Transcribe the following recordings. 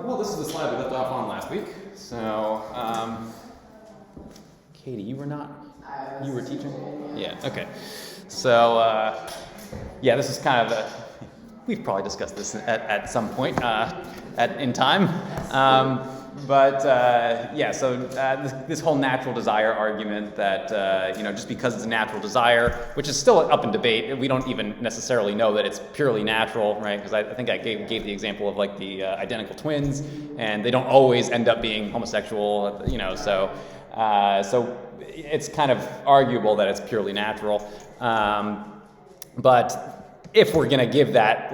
Well, this is the slide we left off on last week. So, Katie, you were teaching? Yeah, okay. So, this is kind of we've probably discussed this at some point in time. This whole natural desire argument that, just because it's a natural desire, which is still up in debate, we don't even necessarily know that it's purely natural, right? Because I think I gave the example of like the identical twins, and they don't always end up being homosexual, so it's kind of arguable that it's purely natural. But if we're going to give that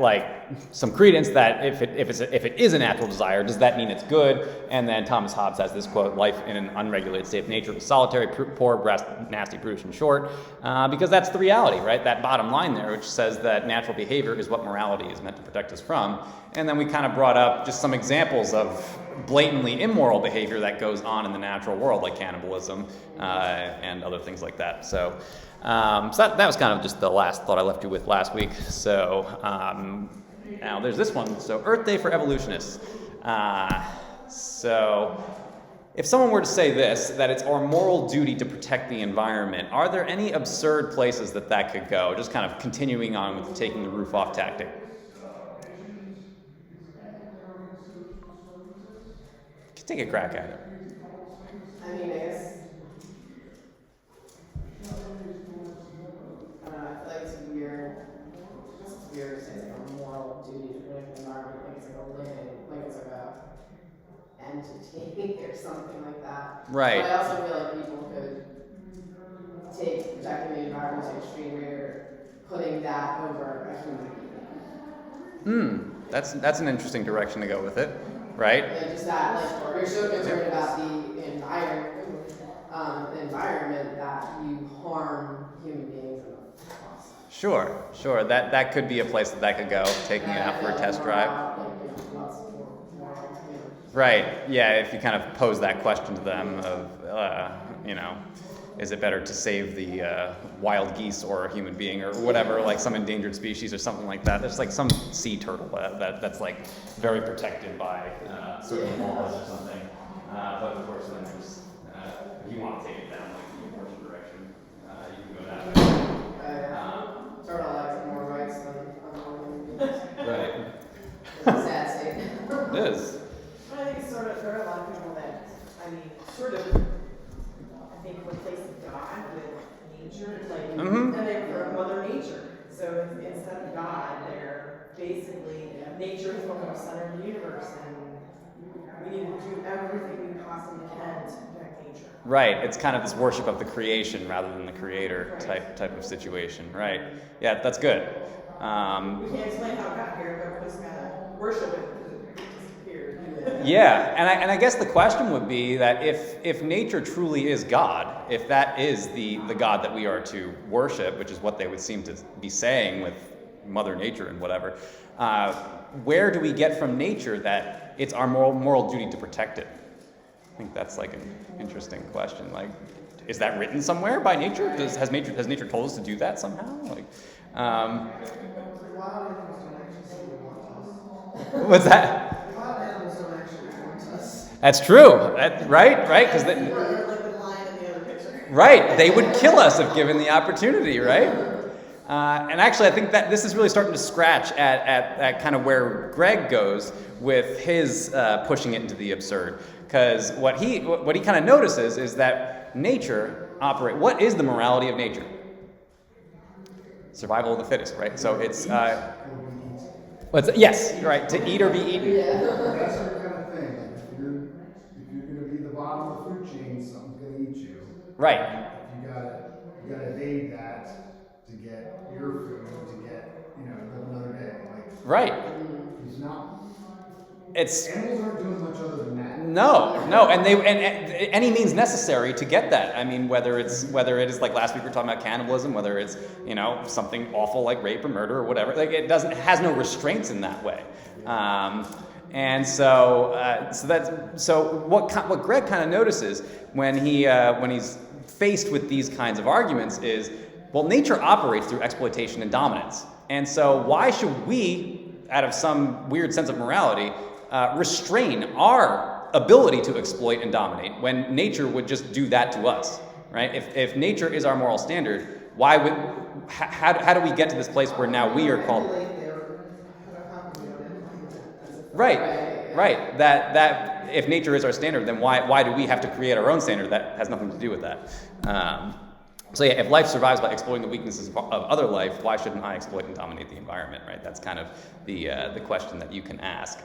some credence, that if it is a natural desire, does that mean it's good? And then Thomas Hobbes has this quote: "Life in an unregulated state of nature is solitary, poor, nasty, brutish, and short," because that's the reality, right? That bottom line there, which says that natural behavior is what morality is meant to protect us from. And then we kind of brought up just some examples of blatantly immoral behavior that goes on in the natural world, like cannibalism and other things like that. So that was kind of just the last thought I left you with last week. So now there's this one. So Earth Day for evolutionists. So if someone were to say this, that it's our moral duty to protect the environment, are there any absurd places that could go? Just kind of continuing on with the taking the roof off tactic. Take a crack at it. I mean, I guess, I feel like it's weird to say it's like a moral duty to protect the environment, like it's like a living, like it's like a entity or something like that. Right. But I also feel like people could take protecting the environment to extreme where you're putting that over a human being. That's an interesting direction to go with it. Right? Like just that, like you're so concerned about the environment that you harm human beings in the process. Sure. That could be a place that could go, taking it out for a test drive. Right. Yeah. If you kind of pose that question to them of, is it better to save the wild geese or a human being or whatever, like some endangered species or something like that? There's like some sea turtle that's like very protected by certain laws or something. But of course, then there's, if you want to take it down like the abortion direction, you can go that way. Turtle has more rights than Right. It's a sad statement. It is. I think it's there are a lot of people that, I think replace God with nature, and they refer to Mother Nature. So instead of God, they're basically, nature is what the center of the universe, and we need to do everything we possibly can to protect nature. Right. It's kind of this worship of the creation rather than the creator type of situation. Right. Yeah, that's good. We can't explain how it got here, but we just gotta worship it because it disappeared. Yeah, and I guess the question would be that if nature truly is God, if that is the God that we are to worship, which is what they would seem to be saying with Mother Nature and whatever, where do we get from nature that it's our moral duty to protect it? I think that's like an interesting question. Like, is that written somewhere by nature? Has nature told us to do that somehow? What's that? That's true, right? Because right, they would kill us if given the opportunity, right? And actually, I think that this is really starting to scratch at kind of where Greg goes with his pushing it into the absurd. Because what he kind of notices is that nature operate. What is the morality of nature? Survival of the fittest, right? So it's yes, you're right. To eat or be eaten. That's the kind of thing. Like if you're going to be the bottom of the food chain, something's going to eat you. Right. You gotta evade that to get your food, to get live another day. Right. He's not. Animals aren't doing much other than that. No, and any means necessary to get that. I mean, whether it is like last week we were talking about cannibalism, whether it's something awful like rape or murder or whatever, like it has no restraints in that way. And so what Greg kind of notices when he's faced with these kinds of arguments is, well, nature operates through exploitation and dominance, and so why should we, out of some weird sense of morality, restrain our ability to exploit and dominate when nature would just do that to us, right? If nature is our moral standard, why would how do we get to this place where now we are called? Right. That if nature is our standard, then why do we have to create our own standard that has nothing to do with that? So yeah, if life survives by exploiting the weaknesses of other life, why shouldn't I exploit and dominate the environment, right? That's kind of the question that you can ask.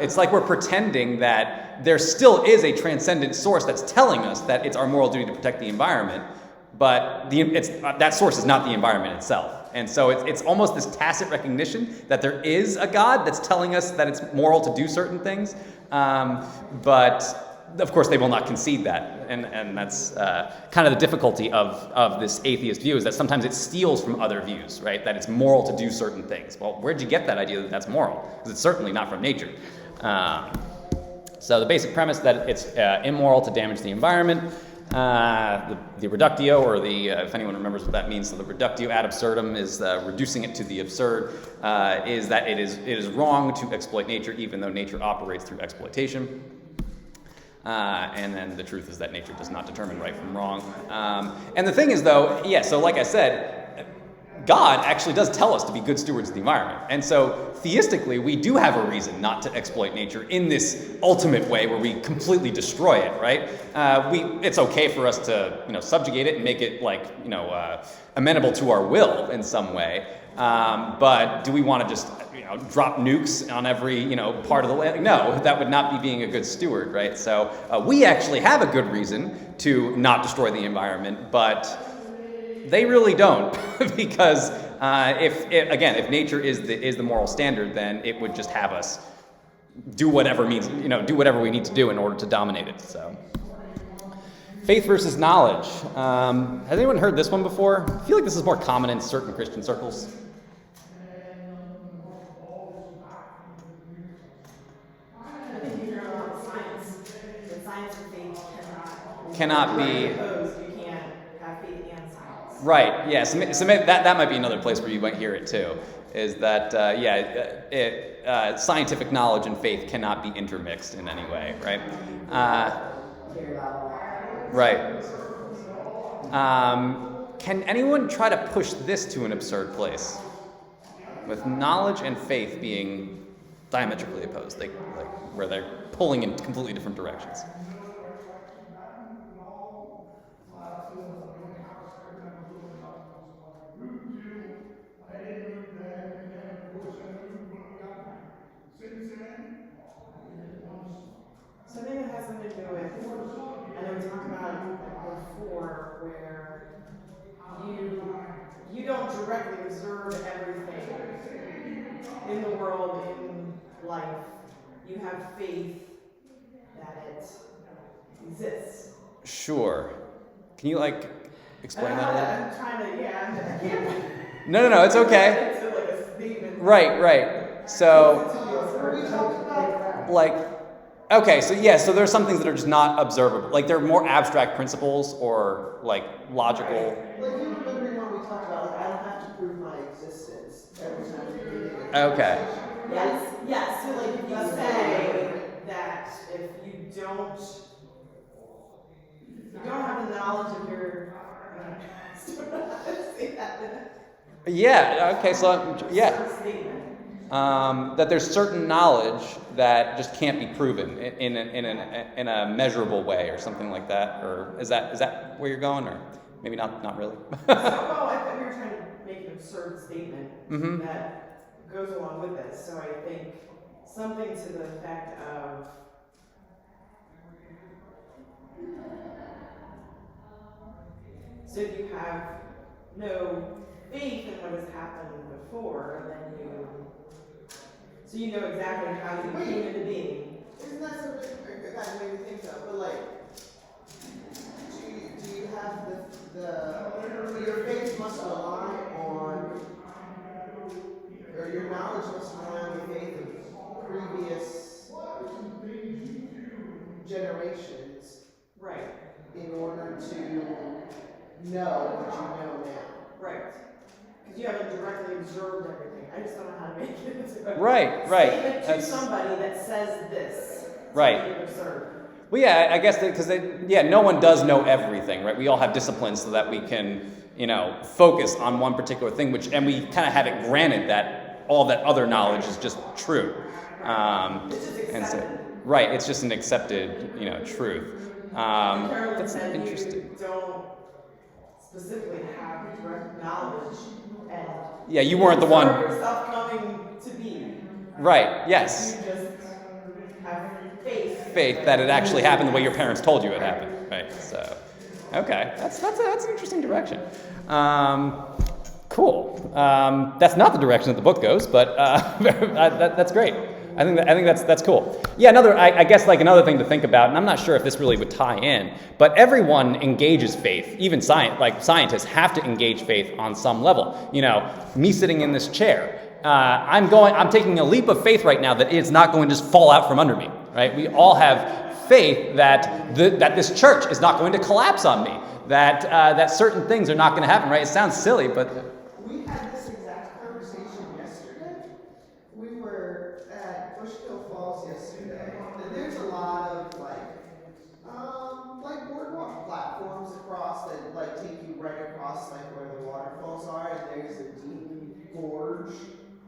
It's like we're pretending that there still is a transcendent source that's telling us that it's our moral duty to protect the environment, but that source is not the environment itself. And so it's almost this tacit recognition that there is a God that's telling us that it's moral to do certain things, but of course they will not concede that. And that's kind of the difficulty of this atheist view, is that sometimes it steals from other views, right? That it's moral to do certain things. Well, where'd you get that idea that that's moral? Because it's certainly not from nature. So the basic premise that it's immoral to damage the environment. The reductio, or if anyone remembers what that means, so the reductio ad absurdum is reducing it to the absurd, is that it is wrong to exploit nature even though nature operates through exploitation. And then the truth is that nature does not determine right from wrong. And the thing is, though, so like I said, God actually does tell us to be good stewards of the environment. And so theistically, we do have a reason not to exploit nature in this ultimate way where we completely destroy it, right? It's okay for us to, subjugate it and make it amenable to our will in some way. But do we want to just, drop nukes on every, part of the land? No, that would not be being a good steward, right? So we actually have a good reason to not destroy the environment, but they really don't, because if nature is the moral standard, then it would just have us do whatever we need to do in order to dominate it. So, faith versus knowledge. Has anyone heard this one before? I feel like this is more common in certain Christian circles. I think you hear a lot of science. But science and faith cannot be opposed. You can't have faith and science. Right. Yeah. So maybe that might be another place where you might hear it too. Is that scientific knowledge and faith cannot be intermixed in any way, right? Right. Can anyone try to push this to an absurd place? With knowledge and faith being diametrically opposed, where they're pulling in completely different directions. So I think it has something to do with, I know we talked about it before, where you don't directly observe everything in the world, in life. You have faith that it exists. Sure. Can you explain that a little? I'm trying to, I can't. No, it's okay. It's like a statement. Right. So, okay, so there's some things that are just not observable. Like they're more abstract principles or logical. Like you remember when we talked about I don't have to prove my existence every time you do it. Okay. Yes. So if you say that if you don't have the knowledge of your Yeah. Okay. So statement. That there's certain knowledge that just can't be proven in a measurable way or something like that, or is that where you're going, or maybe not really? I thought we were trying to make an absurd statement that goes along with this. So I think something to the effect of so if you have no faith in what has happened before, then you know exactly how you came into being. Isn't that something that made me think of? But do you have your faith must rely on, or your knowledge must rely on the faith of previous generations, Right. in order to know what you know now. Right. Because you haven't directly observed everything. I just don't know how to make it into a Right. statement to That's somebody that says this. It's right. really absurd. Well, yeah, I guess because no one does know everything, right? We all have disciplines so that we can, focus on one particular thing, and we kind of have it granted that all that other knowledge is just true. It's just And so, accepted. right, it's just an accepted, truth. Carolyn That's said interesting. you don't specifically have direct knowledge and Yeah, you weren't the one. observe yourself coming to be. Right. Yes. You just have faith. Faith that it actually happened the way your parents told you it happened. Right. So, okay, that's an interesting direction. Cool. That's not the direction that the book goes, but that's great. I think that's cool. Yeah, I guess another thing to think about, and I'm not sure if this really would tie in, but everyone engages faith. Even scientists have to engage faith on some level. Me sitting in this chair, I'm taking a leap of faith right now that it's not going to just fall out from under me. Right? We all have faith that this church is not going to collapse on me. That certain things are not going to happen. Right? It sounds silly, but We had this exact conversation yesterday. We were at Bushkill Falls yesterday, and there's a lot of boardwalk platforms across that take you right across where the waterfalls are, and there's a deep gorge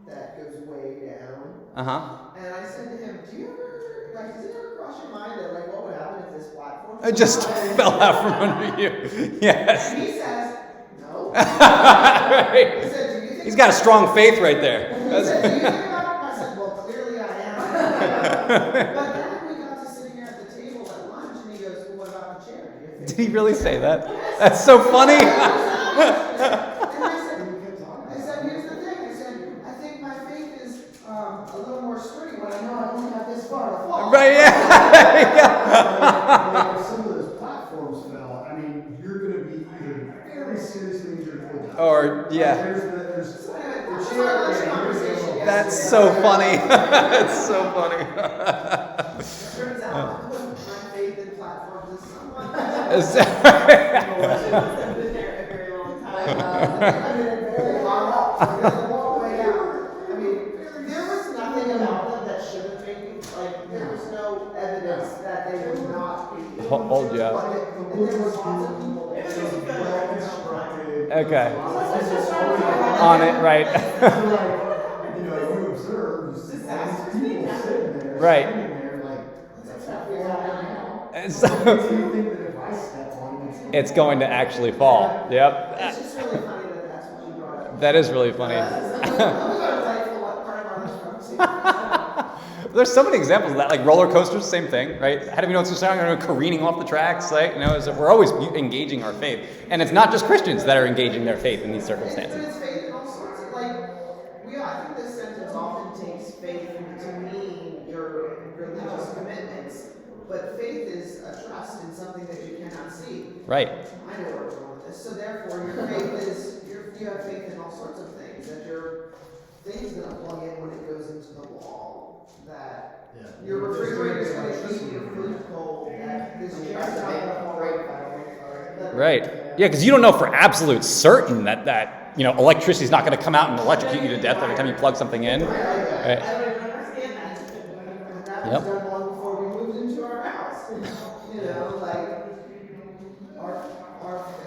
that goes way down. And I said to him, "Do you ever does it ever cross your mind that what would happen if this platform it just fell out from under you?" Yes. And he says, "No." Right. He said, "Do you think He's got a strong faith right there. He said, "Do you think about it?" I said, "Well, clearly I am." But then we got to sitting here at the table at lunch, and he goes, "Well, what about the chair? Do you think?" Did he really say that? That's so funny. And I said, "Here's the thing." I said, "I think my faith is a little more sturdy when I know I only have this far to fall." Right, If some of those platforms fell, you're going to be either very seriously injured or die. Or, yeah. There's So anyway, that was our lunch conversation That's yesterday. so funny. That's so funny. Turns out my faith in platforms is somewhat. It's been there a very long time. It barely hung up. So there's a long way out. There was nothing about them that should have made me there was no evidence that they would not be. Hold you up. And there was lots of people there. Okay. On it, right. you observe these people sitting there, Right. that's not falling down now. And so, Do you think that if I step on it, it's going to actually fall. Yep. It's just really funny that that's what you brought up. That is really funny. I'm grateful what part of our conversation. There's so many examples of that, like roller coasters, same thing, right? How do we know it's just careening off the tracks? We're always engaging our faith, and it's not just Christians that are engaging their faith in these But circumstances. it's faith in all sorts of I think this sentence often takes faith to mean your religious commitments, but faith is a trust in something that you cannot see. Right. I know where we're going with this. So therefore, your faith is you have faith in all sorts of things. That your thing's going to plug in when it goes into the wall. That your refrigerator's going to keep your food cold. That this chair's not going to fall right. Right. Yeah, because you don't know for absolute certain that electricity is not going to come out and electrocute you to death every time you plug something in. Right. I don't even understand that. And that Yep. was done long before we moved into our house.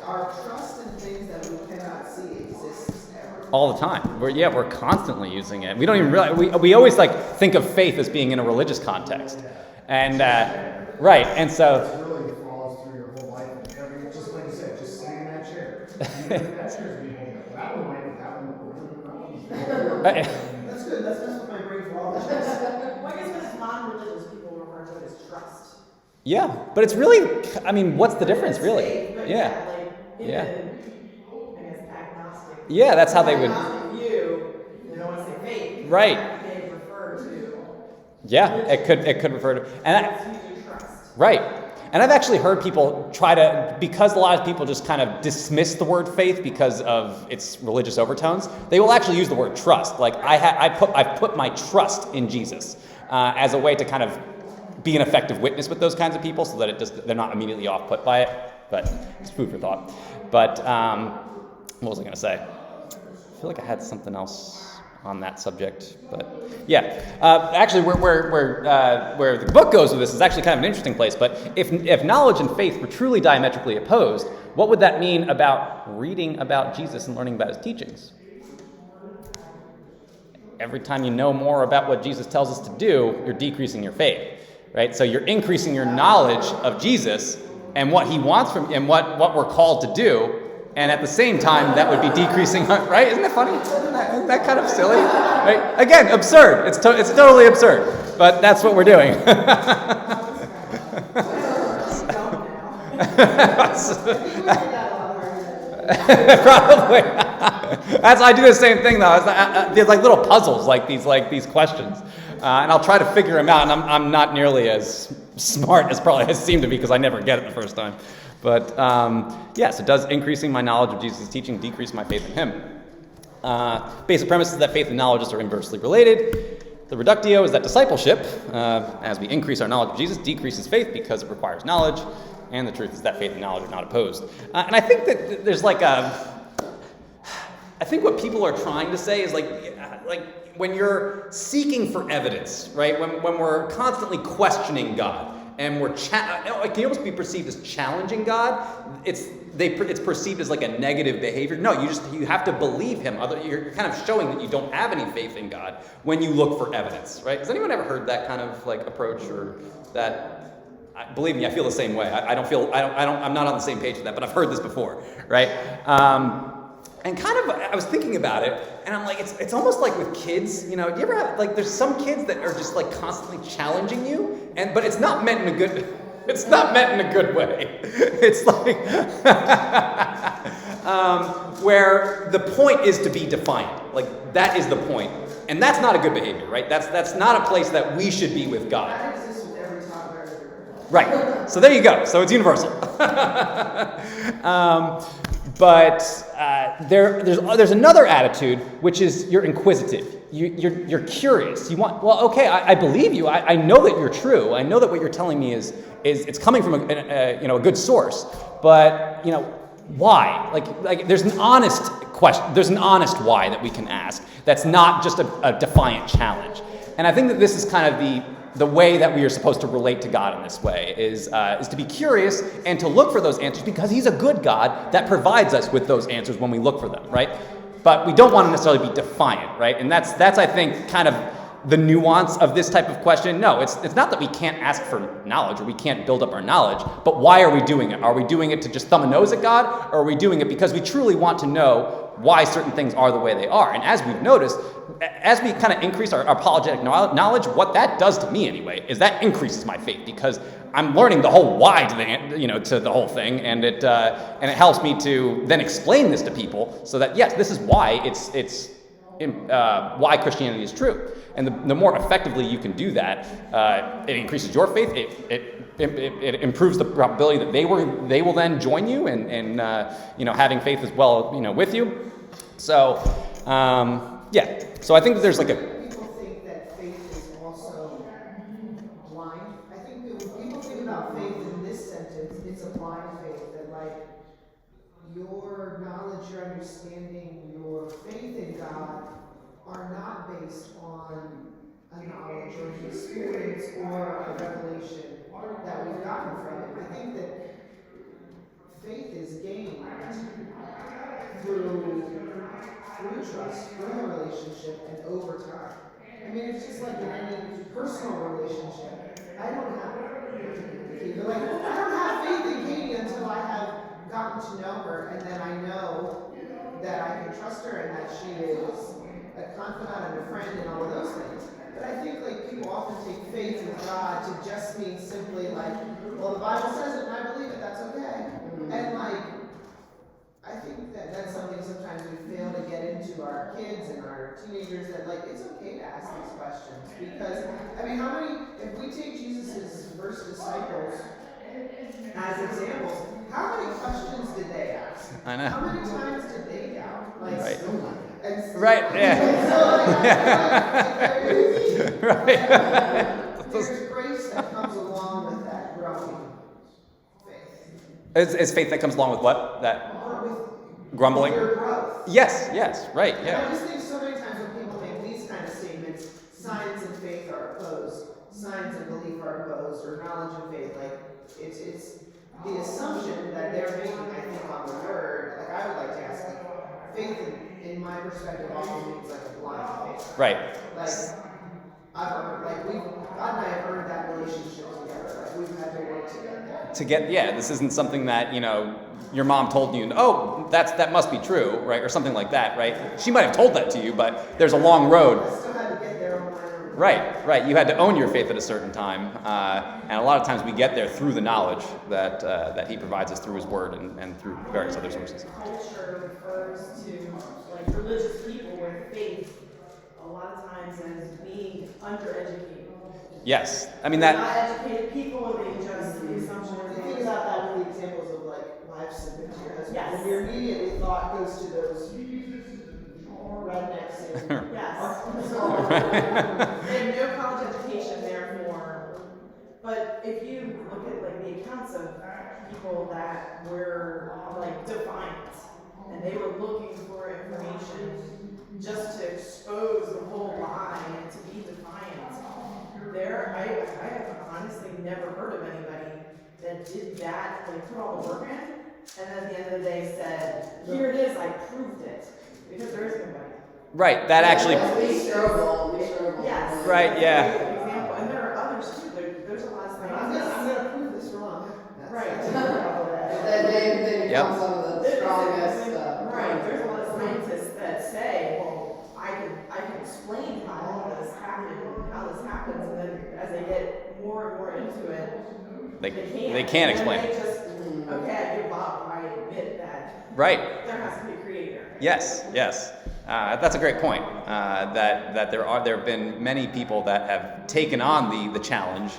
Our trust in things that we cannot see exists everywhere. All the time. We're constantly using it. We don't even realize. We always think of faith as being in a religious context, and right. And so. it really follows through your whole life. And just like you said, just sitting in that chair. That chair's being holding up. That one might be that one. That's good. That's with my brain for all this. Well, I guess because non-religious people refer to it as trust. Yeah, but it's really. What's the difference, It's really? faith, but Yeah. I guess agnostic. Yeah, that's how they would. Agnostic view, they don't want to say faith. Right. They refer to. Yeah, it could refer to. And That's who you trust. right. And I've actually heard people try to, because a lot of people just kind of dismiss the word faith because of its religious overtones, they will actually use the word trust. Like I've put my trust in Jesus as a way to kind of be an effective witness with those kinds of people, so that they're not immediately off put by it. But it's food for thought. But what was I going to say? I feel like I had something else on that subject. But yeah, actually, where the book goes with this is actually kind of an interesting place. But if knowledge and faith were truly diametrically opposed, what would that mean about reading about Jesus and learning about his teachings? Every time you know more about what Jesus tells us to do, you're decreasing your faith, right? So you're increasing your knowledge of Jesus and what he wants from, and what we're called to do. And at the same time, that would be decreasing, right? Isn't that funny? Isn't that kind of silly? Right? Again, absurd. It's totally absurd. But that's what we're doing. Probably. I do the same thing though. There's like little puzzles, like these questions, and I'll try to figure them out. And I'm not nearly as smart as probably I seem to be because I never get it the first time. But yes, it does increasing my knowledge of Jesus' teaching decrease my faith in him. Basic premise is that faith and knowledge are inversely related. The reductio is that discipleship, as we increase our knowledge of Jesus, decreases faith because it requires knowledge. And the truth is that faith and knowledge are not opposed. And I think that there's I think what people are trying to say is like when you're seeking for evidence, right? When we're constantly questioning God and it can almost be perceived as challenging God. It's perceived as like a negative behavior. No, you have to believe him. You're kind of showing that you don't have any faith in God when you look for evidence, right? Has anyone ever heard that kind of like approach or that? Believe me, I feel the same way. I'm not on the same page with that, but I've heard this before, right? And kind of, I was thinking about it, and I'm like, it's almost like with kids, you know, do you ever have, like, there's some kids that are just like constantly challenging you, but it's not meant in a good way. It's like, where the point is to be defiant. Like, that is the point. And that's not a good behavior, right? That's not a place that we should be with God. That exists with every toddler. Right. So there you go. So it's universal. But there's another attitude, which is you're inquisitive. You're curious. You want, well, okay, I believe you. I know that you're true. I know that what you're telling me is it's coming from a good source. But why? Like there's an honest question. There's an honest why that we can ask. That's not just a defiant challenge. And I think that this is kind of the way that we are supposed to relate to God in this way is to be curious and to look for those answers because he's a good God that provides us with those answers when we look for them, right? But we don't want to necessarily be defiant, right? And that's I think kind of the nuance of this type of question. No, it's not that we can't ask for knowledge or we can't build up our knowledge, but why are we doing it? Are we doing it to just thumb a nose at God, or are we doing it because we truly want to know why certain things are the way they are? And as we've noticed, as we kind of increase our apologetic knowledge, what that does to me anyway is that increases my faith because I'm learning the whole why to the whole thing, and it helps me to then explain this to people so that yes, this is why it's why Christianity is true. And the more effectively you can do that, it increases your faith. It improves the probability that they will then join you and having faith as well with you. So yeah. So I think that there's like a. People think that faith is also blind. I think people think about faith in this sentence. It's a blind faith that like your knowledge, your understanding, your faith in God are not based on a knowledge or an experience or a revelation that we've gotten from it. I think that faith is gained through trust, through a relationship, and over time. I mean, it's just like in any personal relationship. I don't have faith in Katie until I have gotten to know her, and then I know that I can trust her and that she is a confidant and a friend and all of those things. But I think like people often take faith in God to just mean simply like, well, the Bible says it and I believe it, that's okay. And like, I think that that's something sometimes we fail to get into our kids and our teenagers, that like it's okay to ask these questions because I mean, if we take Jesus' first disciples as examples, how many questions did they ask? I know. How many times did they doubt? Like, Right. Right. Yeah. Right. There's grace that comes along with that growing faith. It's faith that comes along with what? That With grumbling? your growth. Yes, right, And I yeah. just think so many times when people make science and faith are opposed, science and belief are opposed, or knowledge and faith. Like it's the assumption that they're making, I think, on the word. Like I would like to ask, like, faith in my perspective often means like a blind faith. Right. Like I've heard, like God and I have earned that relationship together. Like we've had to work together. Yeah, this isn't something that, your mom told you, oh, that must be true, right? Or something like that, right? She might have told that to you, but there's a long road. I still had to get there on my own. Right. You had to own your faith at a certain time. And a lot of times we get there through the knowledge that he provides us through his word and through various other sources. Culture refers to like religious people with faith a lot of times as being undereducated. Yes. I mean Not that... educated people, they just, the assumption is The thing about that with the examples of like wives submit to your husband, Yes. and your immediately thought goes to those rednecks and yes. They have no college education, therefore. But if you look at like the accounts of people that were like defiant, and they were looking for information just to expose the whole lie and to be defiant, I have honestly never heard of anybody that did that, like put all the work in, and then at the end of the day said, here it is, I proved it. Because there is nobody. Right, that actually... We struggle. Yes. Right, yeah. Great example. And there are others too. There's a lot of I'm scientists. gonna prove this wrong. Right. They become some of the strongest. Right. There's a lot of scientists that say, well, I can explain how all this happened, how this happens, and then as they get more and more into it, They can't explain and it. they just, okay, I give up. I admit that Right. there has to be a creator. Yes. That's a great point. That there have been many people that have taken on the challenge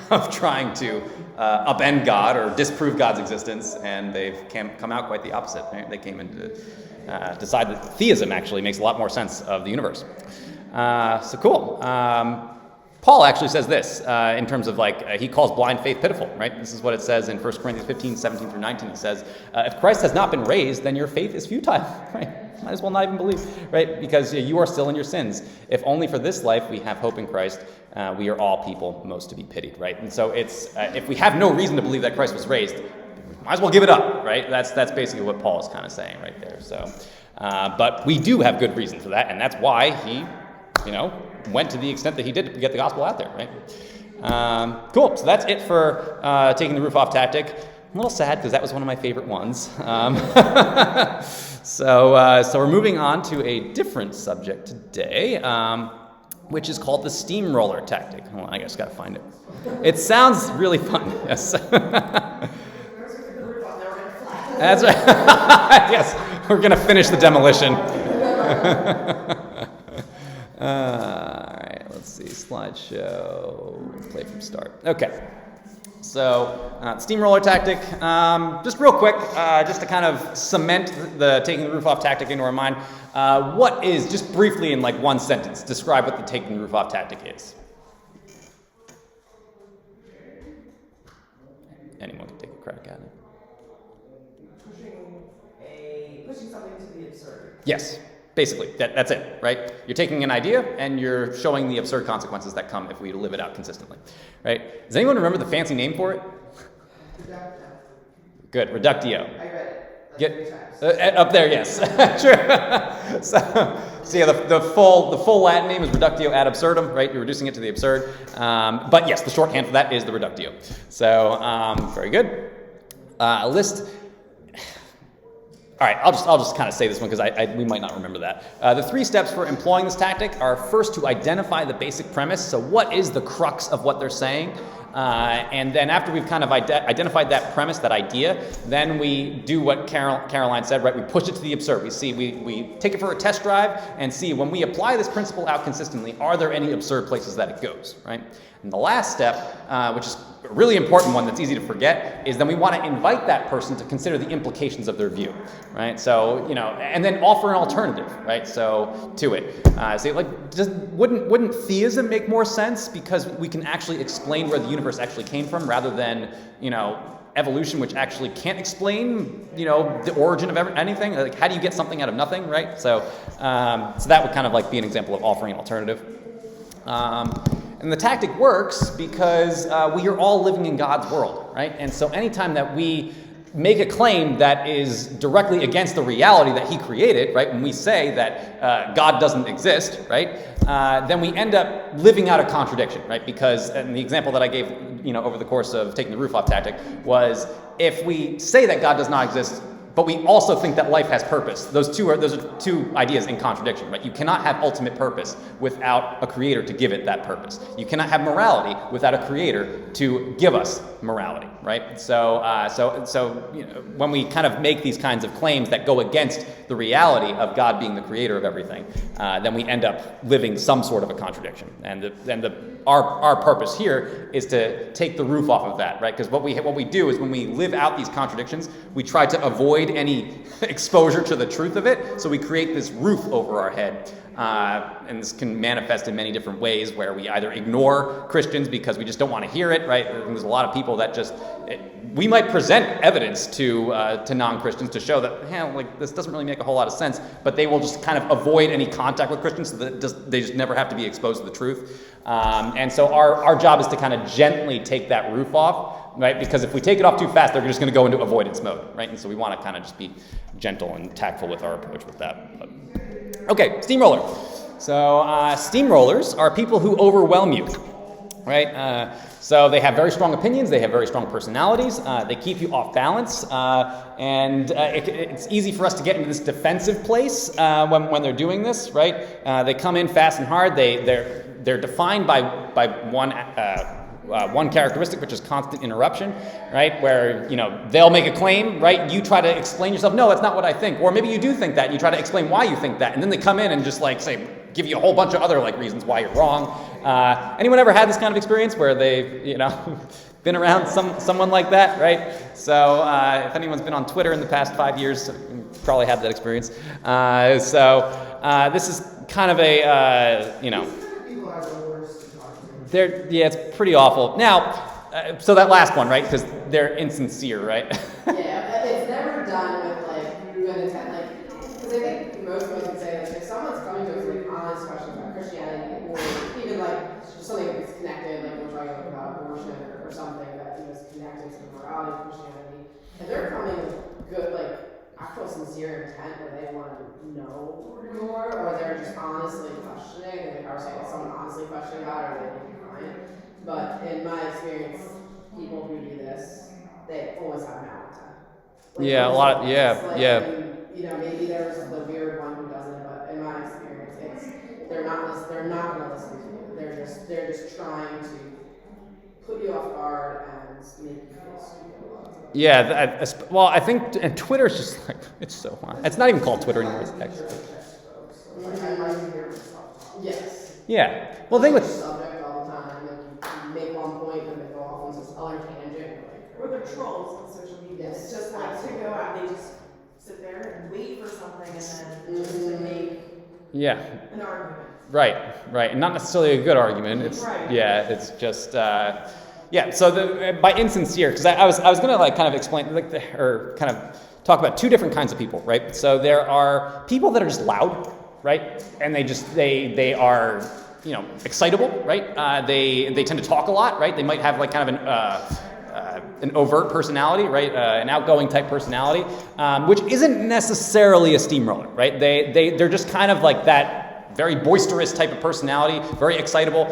of trying to upend God or disprove God's existence, and they've come out quite the opposite. Right? They came in to decide that theism actually makes a lot more sense of the universe. So cool. Paul actually says this in terms of he calls blind faith pitiful, right? This is what it says in 1 Corinthians 15, 17 through 19. It says, if Christ has not been raised, then your faith is futile, right? Might as well not even believe, right? Because you are still in your sins. If only for this life we have hope in Christ, we are all people most to be pitied, right? And so it's, if we have no reason to believe that Christ was raised, might as well give it up, right? That's basically what Paul is kind of saying right there. So, but we do have good reason for that, and that's why he, went to the extent that he did to get the gospel out there, right? Cool. So that's it for taking the roof off tactic. I'm a little sad because that was one of my favorite ones. So we're moving on to a different subject today, which is called the steamroller tactic. Hold on, I just got to find it. It sounds really fun. Yes. That's right. Yes, we're going to finish the demolition. All right, let's see, slideshow, play from start. Okay, so steamroller tactic, just real quick, just to kind of cement the taking the roof off tactic into our mind, what is, just briefly in one sentence, describe what the taking the roof off tactic is. Anyone can take a crack at it. Pushing something to the absurd. Yes. Basically, that's it, right? You're taking an idea and you're showing the absurd consequences that come if we live it out consistently, right? Does anyone remember the fancy name for it? Reductio. Good, reductio. I read it. Get 3 times. up there, yes. Sure. So yeah, the full Latin name is reductio ad absurdum, right? You're reducing it to the absurd. But yes, the shorthand for that is the reductio. So very good. List. All right, I'll just kind of say this one because we might not remember that. The 3 steps for employing this tactic are first to identify the basic premise. So what is the crux of what they're saying? And then after we've kind of identified that premise, that idea, then we do what Caroline said, right? We push it to the absurd. We take it for a test drive and see when we apply this principle out consistently, are there any absurd places that it goes, right? And the last step, which is a really important one that's easy to forget, is then we want to invite that person to consider the implications of their view, right? So, and then offer an alternative, right? So, to it. Wouldn't theism make more sense because we can actually explain where the universe actually came from rather than, evolution, which actually can't explain, the origin of anything? Like, how do you get something out of nothing, right? So that would kind of be an example of offering an alternative. And the tactic works because we are all living in God's world, right? And so anytime that we make a claim that is directly against the reality that he created, right? When we say that God doesn't exist, right? Then we end up living out a contradiction, right? Because, and the example that I gave, over the course of taking the roof off tactic was, if we say that God does not exist, but we also think that life has purpose. Those are two ideas in contradiction, right? You cannot have ultimate purpose without a creator to give it that purpose. You cannot have morality without a creator to give us morality, right? So when we kind of make these kinds of claims that go against the reality of God being the creator of everything, then we end up living some sort of a contradiction. And our purpose here is to take the roof off of that, right? Because what we do is when we live out these contradictions, we try to avoid any exposure to the truth of it. So we create this roof over our head. And this can manifest in many different ways, where we either ignore Christians because we just don't want to hear it, right? There's a lot of people that we might present evidence to non-Christians to show that, this doesn't really make a whole lot of sense, but they will just kind of avoid any contact with Christians so that they just never have to be exposed to the truth. And so our job is to kind of gently take that roof off, right? Because if we take it off too fast, they're just going to go into avoidance mode, right? And so we want to kind of just be gentle and tactful with our approach with that. But, okay, steamroller. So steamrollers are people who overwhelm you, right? So they have very strong opinions, they have very strong personalities, they keep you off balance, and it's easy for us to get into this defensive place when they're doing this, right? They come in fast and hard. They're defined by one characteristic, which is constant interruption, right? Where, they'll make a claim, right? You try to explain yourself, no, that's not what I think. Or maybe you do think that, and you try to explain why you think that. And then they come in and just give you a whole bunch of other reasons why you're wrong. Anyone ever had this kind of experience where they've, been around someone like that, right? So if anyone's been on Twitter in the past 5 years, you probably had that experience. This is kind of a, People are the worst to talk to. it's pretty awful. Now, so that last one, right? Because they're insincere, right? Yeah, it's never done with good intent. Because I think most of us would say if someone's coming to us with honest questions about Christianity, or even something that's connected, we're talking about abortion or something that is connected to the morality of Christianity, and they're coming with good, actual sincere intent where they want to know more, or they're just honestly questioning, and the conversation with someone honestly questioning God, or they think you're fine. But in my experience, people who do this, they always have malintent. Yeah, a lot of, yeah. Maybe there's the weird one who doesn't, but in my experience, they're not going to listen to you. They're just trying to put you off guard and make you feel stupid. Yeah, I think and Twitter's just it's so hard. It's not even called Twitter anymore. It's X. Yes. Yeah. Well, the thing with subject all the time. You make one point and they go off on this other tangent. Or they're trolls on social media. Yes. It's just to go out, they just sit there and wait for something and then just to make an argument. Right, and not necessarily a good argument. It's right. It's just So by insincere, because I was going to kind of explain or kind of talk about two different kinds of people, right? So there are people that are just loud, right, and they are excitable, right? They tend to talk a lot, right? They might have kind of an overt personality, right? An outgoing type personality, which isn't necessarily a steamroller, right? They're just kind of like that very boisterous type of personality, very excitable.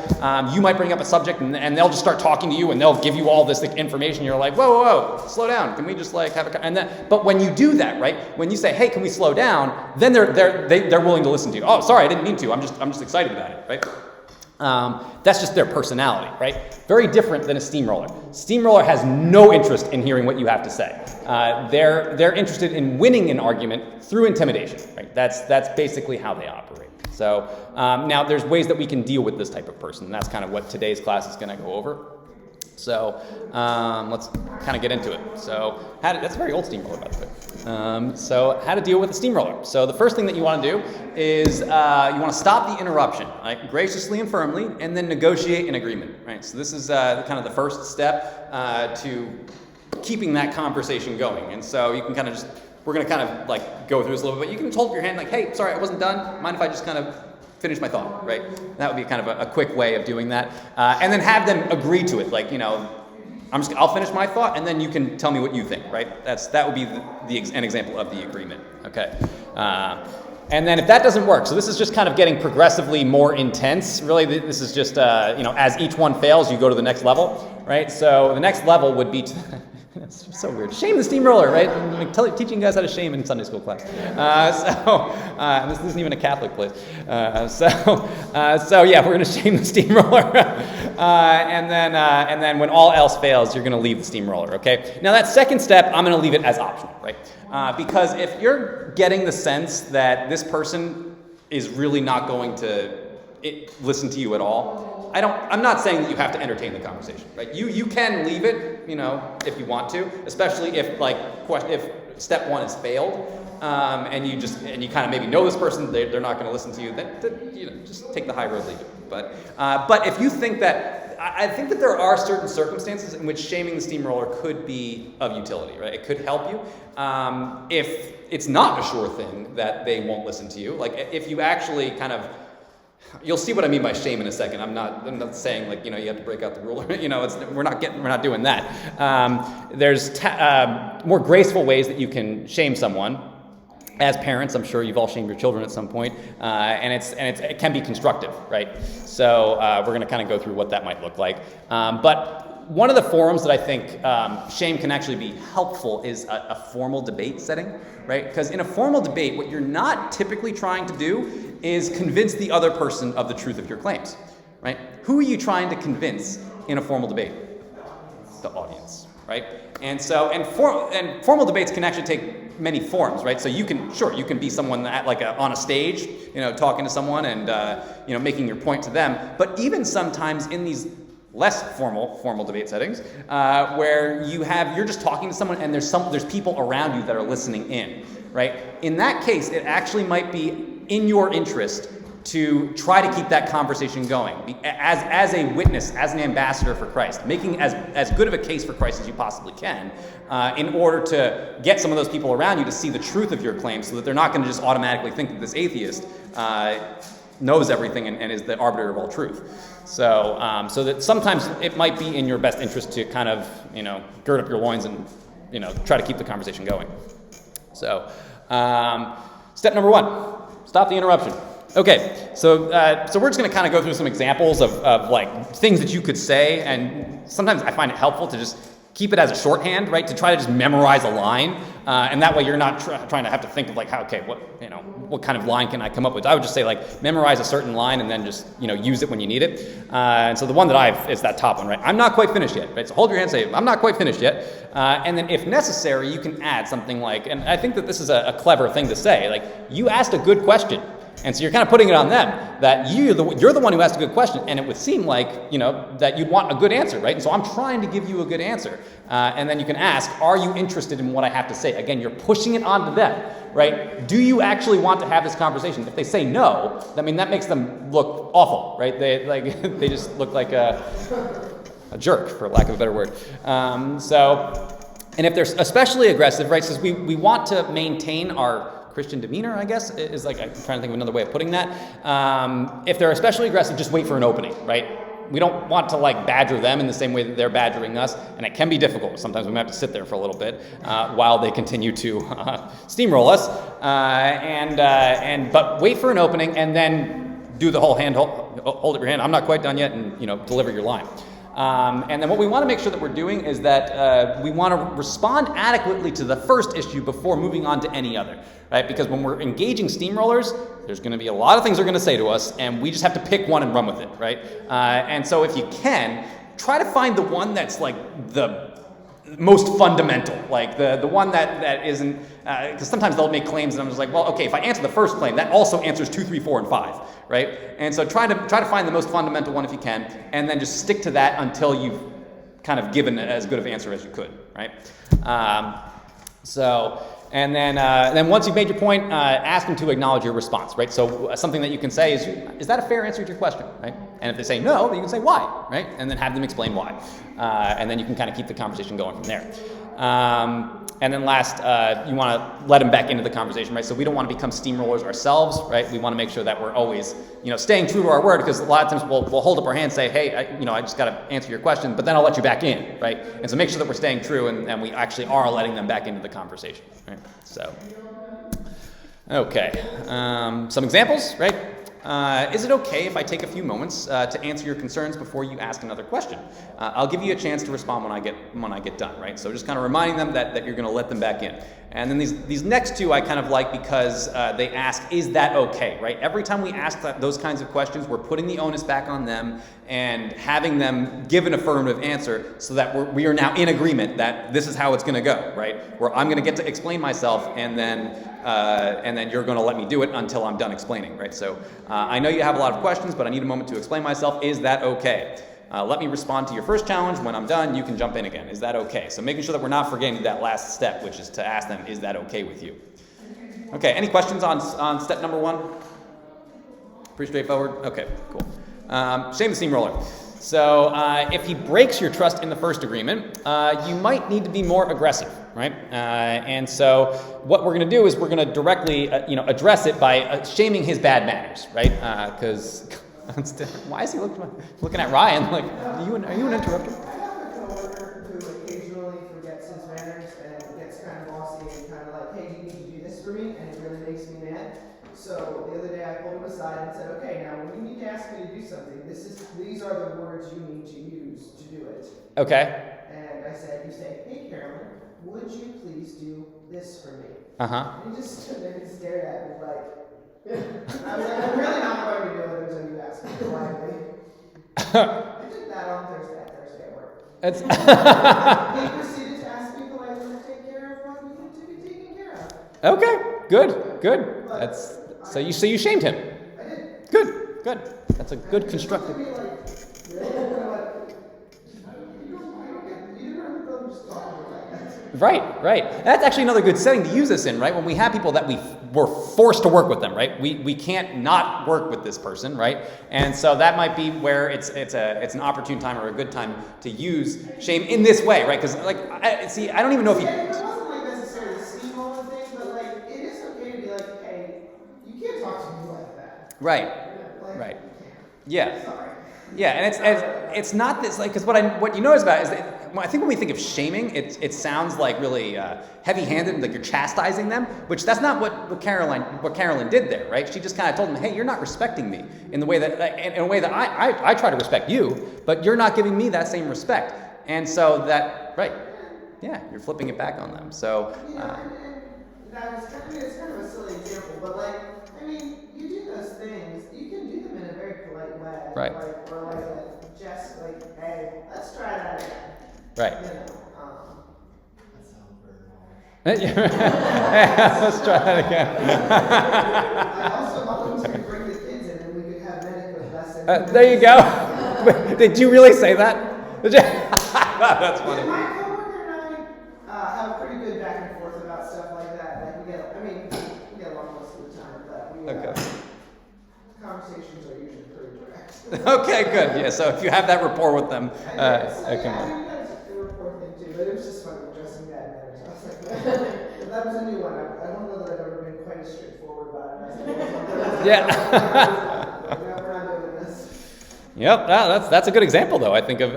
You might bring up a subject and they'll just start talking to you and they'll give you all this information. You're like, whoa, slow down. Can we just have a? But when you do that, right? When you say, hey, can we slow down? Then they're willing to listen to you. Oh, sorry, I didn't mean to. I'm just excited about it, right? That's just their personality, right? Very different than a steamroller. Steamroller has no interest in hearing what you have to say. They're interested in winning an argument through intimidation, right? That's basically how they operate. So now there's ways that we can deal with this type of person. And that's kind of what today's class is going to go over. So let's kind of get into it. So that's a very old steamroller, by the way. So how to deal with a steamroller. So the first thing that you want to do is you want to stop the interruption, right? Graciously and firmly, and then negotiate an agreement, right? So this is kind of the first step to keeping that conversation going. And so you can kind of we're going to kind of go through this a little bit, but you can hold your hand hey, sorry, I wasn't done. Mind if I just kind of finish my thought, right? That would be kind of a quick way of doing that. And then have them agree to it, like, I'll finish my thought, and then you can tell me what you think, right? That would be an example of the agreement, okay? And then if that doesn't work, so this is just kind of getting progressively more intense. Really, this is just, as each one fails, you go to the next level, right? So the next level would be it's so weird. Shame the steamroller, right? I'm teaching you guys how to shame in Sunday school class. This isn't even a Catholic place. So yeah, we're going to shame the steamroller. And then when all else fails, you're going to leave the steamroller, okay? Now that second step, I'm going to leave it as optional, right? Because if you're getting the sense that this person is really not going to listen to you at all, I'm not saying that you have to entertain the conversation, right? You can leave it, if you want to, especially if step one has failed, and you kind of maybe know this person, they're not going to listen to you. Then just take the high road, leave it. But if you think that, I think that there are certain circumstances in which shaming the steamroller could be of utility, right? It could help you. If it's not a sure thing that they won't listen to you, like if you actually kind of, you'll see what I mean by shame in a second. I'm not saying you have to break out the ruler. We're not doing that. There's more graceful ways that you can shame someone. As parents, I'm sure you've all shamed your children at some point, and it can be constructive, right? So we're going to kind of go through what that might look like. But one of the forums that I think shame can actually be helpful is a formal debate setting, right? Because in a formal debate, what you're not typically trying to do is convince the other person of the truth of your claims, right? Who are you trying to convince in a formal debate? The audience, right? And formal debates can actually take many forms, right? So you can be someone on a stage, talking to someone and making your point to them. But even sometimes in these less formal debate settings, where you're just talking to someone and there's people around you that are listening in, right? In that case, it actually might be in your interest to try to keep that conversation going as a witness, as an ambassador for Christ, making as good of a case for Christ as you possibly can, in order to get some of those people around you to see the truth of your claims, so that they're not going to just automatically think that this atheist knows everything and is the arbiter of all truth. So that sometimes it might be in your best interest to kind of gird up your loins and try to keep the conversation going. So step number 1. Stop the interruption. Okay, so we're just going to kind of go through some examples of things that you could say, and sometimes I find it helpful to just keep it as a shorthand, right? To try to just memorize a line, and that way you're not trying to have to think of what kind of line can I come up with? I would just say memorize a certain line and then just use it when you need it. And so the one that is that top one, right? I'm not quite finished yet, right? So hold your hand, say I'm not quite finished yet, and then if necessary, you can add something and I think that this is a clever thing to say. You asked a good question. And so you're kind of putting it on them that you're the one who asked a good question, and it would seem that you'd want a good answer, right? And so I'm trying to give you a good answer. And then you can ask, are you interested in what I have to say? Again, you're pushing it onto them, right? Do you actually want to have this conversation? If they say no, that makes them look awful, right? They just look like a jerk, for lack of a better word. And if they're especially aggressive, right? Says we want to maintain our Christian demeanor, I guess, is I'm trying to think of another way of putting that. If they're especially aggressive, just wait for an opening, right? We don't want to badger them in the same way that they're badgering us, and it can be difficult. Sometimes we might have to sit there for a little bit while they continue to steamroll us, but wait for an opening and then do the whole hold up your hand. I'm not quite done yet, and deliver your line. And then what we want to make sure that we're doing is that we want to respond adequately to the first issue before moving on to any other, right? Because when we're engaging steamrollers, there's going to be a lot of things they're going to say to us, and we just have to pick one and run with it, right? And so if you can, try to find the one that's the most fundamental, the one that isn't, because sometimes they'll make claims and I'm just well, okay, if I answer the first claim, that also answers 2, 3, 4, and 5, right? And so try to find the most fundamental one if you can, and then just stick to that until you've kind of given as good of an answer as you could, right? And then once you've made your point, ask them to acknowledge your response, right? So something that you can say is that a fair answer to your question, right? And if they say no, then you can say why, right? And then have them explain why. And then you can kind of keep the conversation going from there. And then last, you want to let them back into the conversation, right? So we don't want to become steamrollers ourselves, right? We want to make sure that we're always, staying true to our word, because a lot of times we'll hold up our hand and say, hey, I just got to answer your question, but then I'll let you back in, right? And so make sure that we're staying true and we actually are letting them back into the conversation, right? So, okay. Some examples, right? Is it okay if I take a few moments to answer your concerns before you ask another question? I'll give you a chance to respond when I get done, right? So just kind of reminding them that you're going to let them back in. And then these next two I kind of like because they ask, is that okay, right? Every time we ask those kinds of questions, we're putting the onus back on them and having them give an affirmative answer so that we are now in agreement that this is how it's going to go, right? Where I'm going to get to explain myself and then you're going to let me do it until I'm done explaining, right? So I know you have a lot of questions, but I need a moment to explain myself. Is that okay? Let me respond to your first challenge. When I'm done, you can jump in again. Is that okay? So making sure that we're not forgetting that last step, which is to ask them, is that okay with you? Okay, any questions on step number 1? Pretty straightforward? Okay, cool. Shame the steamroller. So if he breaks your trust in the first agreement, you might need to be more aggressive, right? And so what we're going to do is we're going to directly, address it by shaming his bad manners, right? Because why is he looking at Ryan like, are you an interrupter? I have a coworker who occasionally forgets his manners and gets kind of bossy and kind of like, hey, you need to do this for me, and it really makes me mad. So the other day I pulled him aside and said, okay, now when you need to ask me to do something, these are the words you need to use to do it. Okay. And I said, you say, hey Carolyn, would you please do this for me? Uh-huh. And he just stood there and stared at me like, I was like, I'm really not going to do it until you ask me politely. I did that on Thursday at work. He proceeded to ask me politely to take care of what needed to be taken care of. Okay. Good. So you shamed him. I did. Good. That's a good constructive. You don't just talk about that. Right. That's actually another good setting to use this in, right? When we have people that we're forced to work with them, right? We can't not work with this person, right? And so that might be where it's an opportune time or a good time to use shame in this way, right? Because I don't even know if you. It wasn't like necessarily a steamroller thing, but like it is okay to be like, hey, you can't talk to me like that. Right. Like, Right. you can't. Yeah. Sorry. Yeah, and it's not this like because what you notice about it is that I think when we think of shaming, it sounds like really heavy-handed, like you're chastising them, which that's not what Carolyn did there, right? She just kind of told him, hey, you're not respecting me in a way that I try to respect you, but you're not giving me that same respect, and so you're flipping it back on them. So And that was it's kind of a silly example, but like you do those things, you can do them in a very polite way, Right. Or like a jest, like, hey, let's try that again. right. That sounds very harsh. Let's try that again. I also want them to bring the kids in and we could have medical lessons. There you go. Did you really say that? That's funny. My coworker and I have a pretty good back and forth about stuff like that. Like we get along most of the time, but Okay. conversations are usually pretty direct. Okay, good. Yeah, so if you have that rapport with them, I it can I work. mean, that's a report thing too, but it was just fun addressing that matters. I was like, that was a new one. I don't know that I've ever been quite as straightforward about it as I was. Yeah. We're not doing this. Yep, that's a good example, though. I think of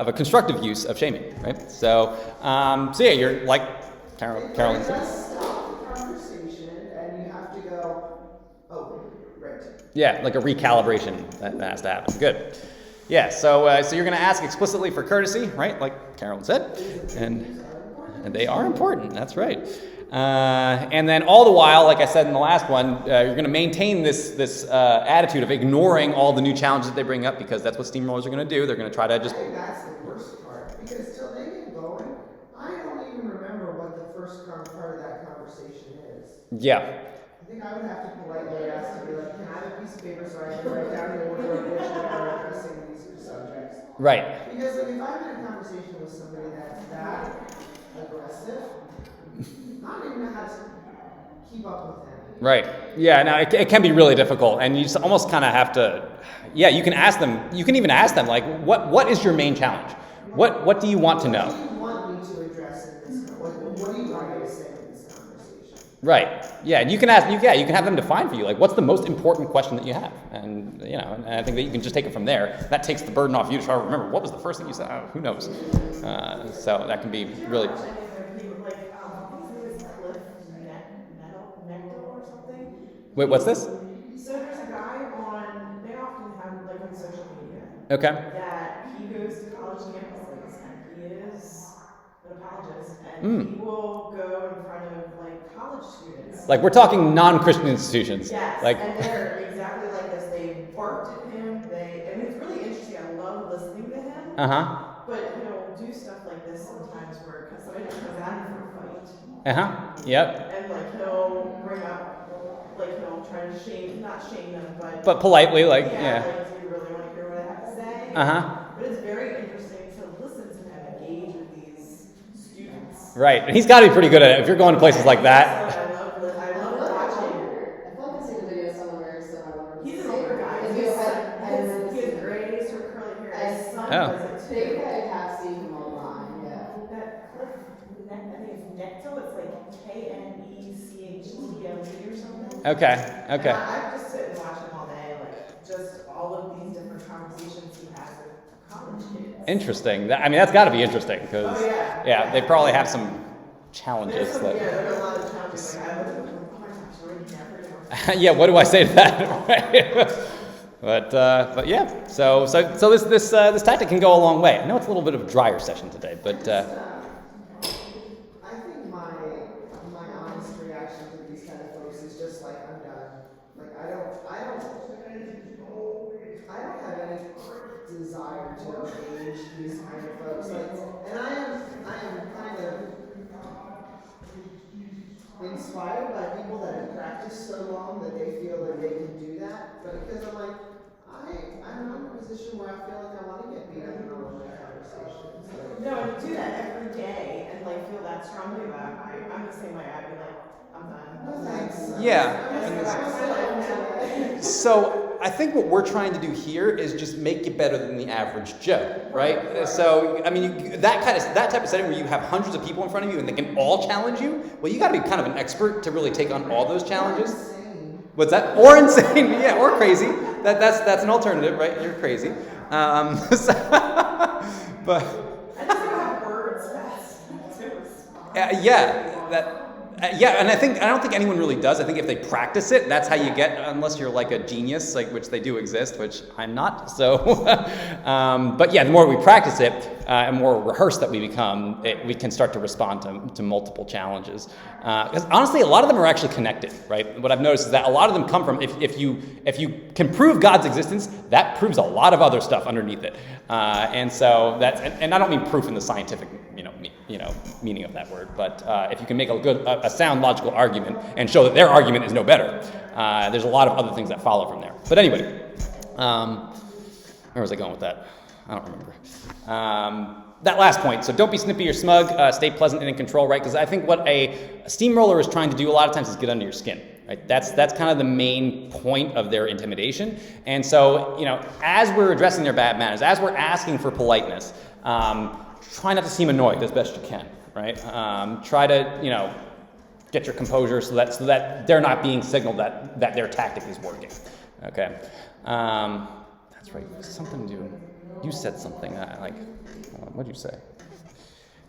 a constructive use of shaming, right? So yeah, you're like Carolyn It said. does stop the conversation, and you have to go, oh, right. Yeah, like a recalibration that has to happen. Good. Yeah, so you're going to ask explicitly for courtesy, right? Like Carolyn said, and they are important. That's right. And then all the while, like I said in the last one, you're going to maintain this attitude of ignoring all the new challenges that they bring up because that's what steamrollers are going to do. They're going to try to just. I think that's the worst part, because till they get going, I don't even remember what the first part of that conversation is. Yeah. I think I would have to politely ask to be like, can I have a piece of paper so I can write down the order in which we are addressing these subjects? Right. Because like, if I'm in a conversation with somebody that's that aggressive, I don't even know how to keep up with them. Right. Yeah. Now it can be really difficult, and you just almost kind of have to. Yeah. You can ask them. You can even ask them like, what is your main challenge? What do you want to know? What do you want me to address Right. Yeah, and you can ask. You can have them define for you, like, what's the most important question that you have, and and I think that you can just take it from there. That takes the burden off you to try to remember what was the first thing you said. Who knows? So that can be really. Like, his name is Cliff Necto or something. Wait, what's this? So there's a guy on, they often have like on social media Okay. that he goes to college campuses and he is an apologist and he will go in front of like college students. Like, we're talking non-Christian institutions. Yes, Like, and they're exactly like this. They barked at him. And it's really interesting. I love listening to him. But he'll do stuff like this sometimes where somebody comes out for a fight. Yep. And like he'll bring up, like he'll try to not shame them, But politely, like, like, yeah. do you really want to hear what I have to say? But it's very interesting to listen to him engage with these students. Right, and he's got to be pretty good at it. If you're going to places like that. I love watching. I feel like I've seen a video somewhere where He's an older guy. He has gray sort of curly hair. His son does it I think I have seen him online, That Cliff, I think it's Necto. It's like KNECHTLE or something. Okay. And I just sit and watch him all day, like just all of these different conversations he has with college kids. Interesting. That's got to be interesting because they probably have some challenges. There's a lot of challenges. Like I look at them, oh my gosh, I already never know. Yeah, what do I say to that? But yeah, so this tactic can go a long way. I know it's a little bit of a drier session today, but I think my honest reaction to these kind of folks is just like, I'm done. Like I don't have any desire to engage these kind of folks. Like, and I am kind of inspired by people that have practiced so long that they feel that they can do that. But because I'm like, I'm not in a position where I feel like I want to get beat up in a lonely conversation. So, No, and to do that every day and like feel that strongly about it, I'm the same way. I'd be like, I'm done. no thanks. So I think what we're trying to do here is just make you better than the average Joe, right? So that type of setting where you have hundreds of people in front of you and they can all challenge you. Well, you got to be kind of an expert to really take on all those challenges. What's that? Or insane, yeah, or crazy. That's an alternative, right? You're crazy. But I just don't have words fast to respond. And I don't think anyone really does. I think if they practice it, that's how you get. Unless you're like a genius, like which they do exist, which I'm not. So, but yeah, the more we practice it, and more rehearsed that we become, we can start to respond to multiple challenges. Because honestly, a lot of them are actually connected, right? What I've noticed is that a lot of them come from if you can prove God's existence, that proves a lot of other stuff underneath it. And so that's, and I don't mean proof in the scientific, meaning of that word, but if you can make a sound logical argument and show that their argument is no better, there's a lot of other things that follow from there. But anyway, where was I going with that? I don't remember. That last point. So don't be snippy or smug. Stay pleasant and in control, right? Because I think what a steamroller is trying to do a lot of times is get under your skin, right? That's kind of the main point of their intimidation. And so, as we're addressing their bad manners, as we're asking for politeness, try not to seem annoyed as best you can, right? Try to, get your composure so that they're not being signaled that their tactic is working. Okay. That's right. Something you said something what did you say?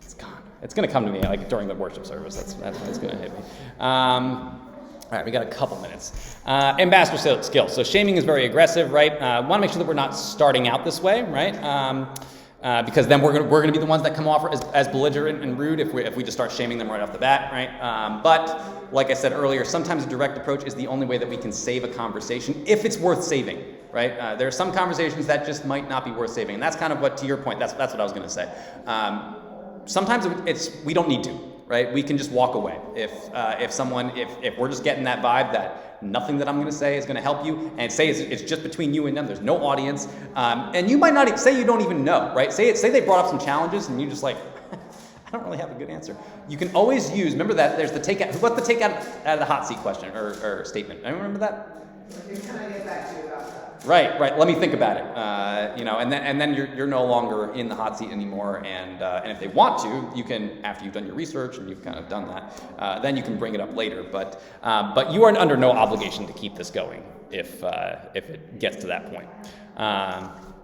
It's gone. It's going to come to me during the worship service. That's when it's going to hit me. All right, we got a couple minutes. Ambassador skills. So shaming is very aggressive, right? Want to make sure that we're not starting out this way, right? Because then we're going to be the ones that come off as belligerent and rude if we just start shaming them right off the bat, right? But like I said earlier, sometimes a direct approach is the only way that we can save a conversation if it's worth saving, right? There are some conversations that just might not be worth saving, and that's kind of what, to your point, that's what I was going to say. Sometimes we don't need to, right? We can just walk away if we're just getting that vibe that nothing that I'm going to say is going to help you, and say it's just between you and them. There's no audience, and you might not say you don't even know, right? Say they brought up some challenges, and you just like, I don't really have a good answer. You can always use. Remember that there's the takeout. What's the takeout out of the hot seat question or statement? Anyone remember that? Like, can I get back to you about that? Right. Let me think about it. And then you're no longer in the hot seat anymore. And if they want to, you can, after you've done your research and you've kind of done that, then you can bring it up later. But you are under no obligation to keep this going if it gets to that point.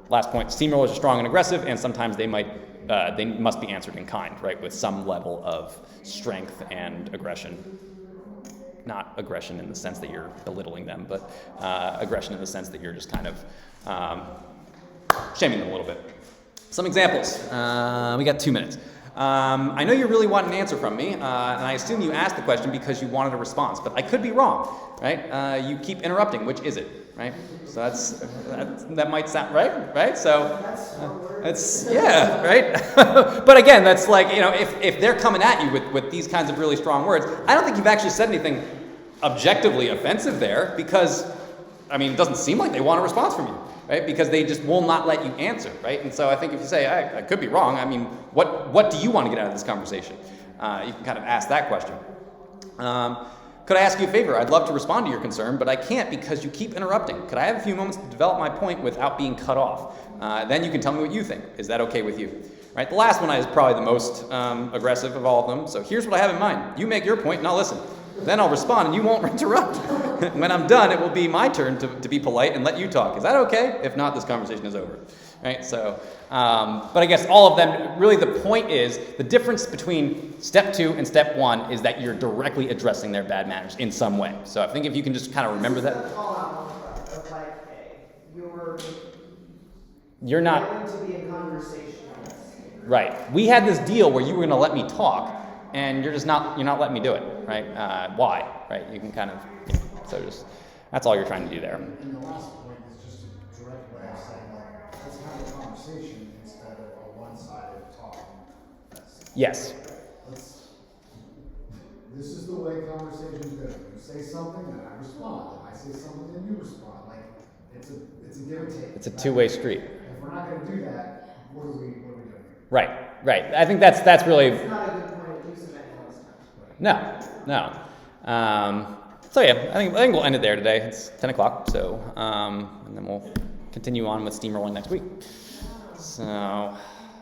Last point: steamrollers are strong and aggressive, and sometimes they must be answered in kind, right, with some level of strength and aggression. Not aggression in the sense that you're belittling them, but aggression in the sense that you're just kind of shaming them a little bit. Some examples. We got 2 minutes. I know you really want an answer from me, and I assume you asked the question because you wanted a response, but I could be wrong, right? You keep interrupting. Which is it, right? So that might sound right. So it's yeah, right. But again, that's like, if they're coming at you with these kinds of really strong words, I don't think you've actually said anything objectively offensive there, because it doesn't seem like they want a response from you. Right? Because they just will not let you answer, right? And so I think if you say, I could be wrong, what do you want to get out of this conversation? You can kind of ask that question. Could I ask you a favor? I'd love to respond to your concern, but I can't because you keep interrupting. Could I have a few moments to develop my point without being cut off? Then you can tell me what you think. Is that okay with you? Right? The last one is probably the most aggressive of all of them. So here's what I have in mind. You make your point and I'll listen. Then I'll respond and you won't interrupt. When I'm done, it will be my turn to be polite and let you talk. Is that okay? If not, this conversation is over. Right? So, but I guess all of them, really the point is, the difference between step 2 and step 1 is that you're directly addressing their bad manners in some way. So I think if you can just kind of remember that. That's all I want of like, hey, You're not. willing to be in conversation. Right. We had this deal where you were going to let me talk, and you're not letting me do it, right? Why, right? You can kind of, so just, that's all you're trying to do there. And the last point is just a direct way of saying, like, let's have a conversation instead of a one-sided talk. Yes. This is the way conversations go. You say something, then I respond. And I say something, then you respond. Like, it's a give and take. It's a two-way street. If we're not going to do that, what are we doing? Right. I think that's really. It's not a good point of use of anyone's time. No. So yeah, I think we'll end it there today. It's 10 o'clock, so and then we'll continue on with steamrolling next week. So, all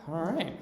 right.